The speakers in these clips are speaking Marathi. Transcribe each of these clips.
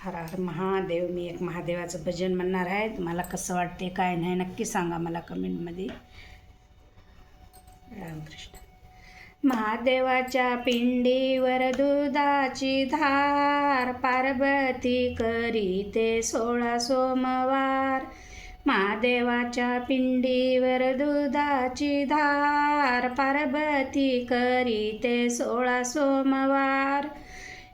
हर हर महादेव. मी एक महादेवाचं भजन म्हणणार आहे. तुम्हाला कसं वाटते काय नाही नक्की सांगा मला कमेंटमध्ये. रामकृष्ण. महादेवाच्या पिंडीवर दुधाची धार, पार्वती करीते 16 सोमवार. महादेवाच्या पिंडीवर दुधाची धार, पार्वती करीते 16 सोमवार.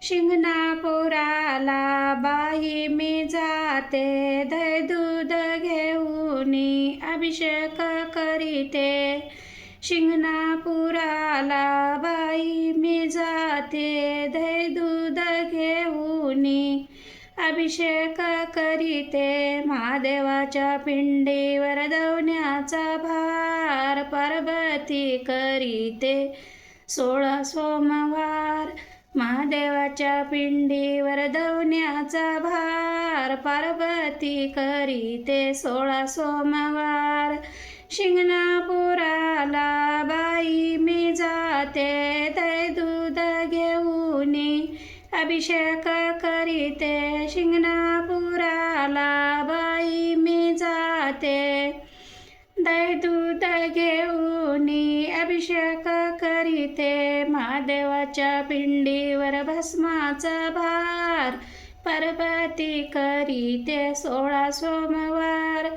शिंगणापुराला बाई मी जाते, दही दूध घेऊनी अभिषेक करीते. शिंगणापुराला बाई मी जाते, दही दूध घेऊनी अभिषेक करीते. महादेवाच्या पिंडीवर दवण्याचा भार, पार्वती करीते 16 सोमवार. महादेवाच्या पिंडीवर दवण्याचा भार, पार्वती करीते 16 सोमवार. शिंगणापुराला बाई मी जाते, दही दूध घेऊनी अभिषेक करीते. शिंगणापुराला बाई मी जाते, दही दूध घेऊनी अभिषेक करीते. महादेवाच्या पिंडीवर भस्माचा भार, पार्वती करीते 16 सोमवार.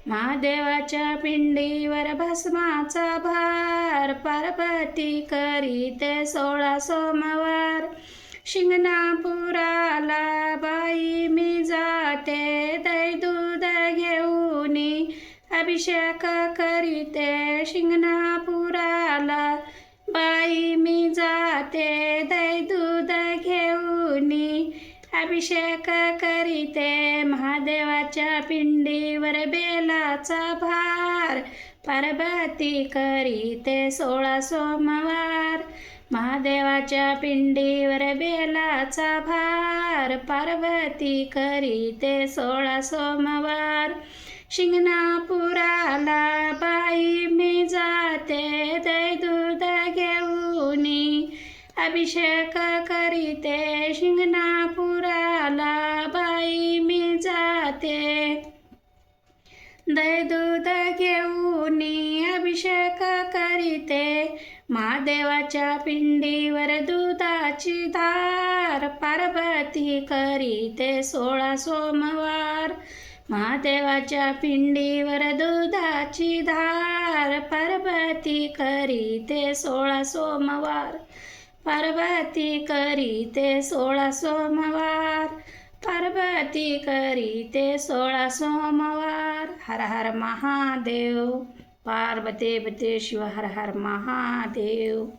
महादेवाच्या पिंडीवर भस्माचा भार, पार्वती करीते 16 सोमवार. शिंगणापुराला बाई मी जाते, दही दूध घेऊनी अभिषेक करीते. शिंगणापुराला बाई मी जाते, दही दूध घेऊनी अभिषेक करीते. महादेवाच्या पिंडीवर बेलाचा भार, पार्वती करीते 16 सोमवार. महादेवाच्या पिंडीवर बेलाचा भार, पार्वती करीते 16 सोमवार. शिंगणापुराला बाई मी जाते, दही दूध घेऊनी अभिषेक करीते. शिंगणापुराला बाई मी जाते, दही दूध घेऊनी अभिषेक करीते. महादेवाच्या पिंडीवर दुधाची धार, पार्वती करीते 16 सोमवार. महादेवाच्या पिंडीवर दुधाची धार, पार्वती करीते 16 सोमवार. पार्वती करीते 16 सोमवार. पार्वती करीते 16 सोमवार. हर हर महादेव. पार्वती शिव. हर हर महादेव.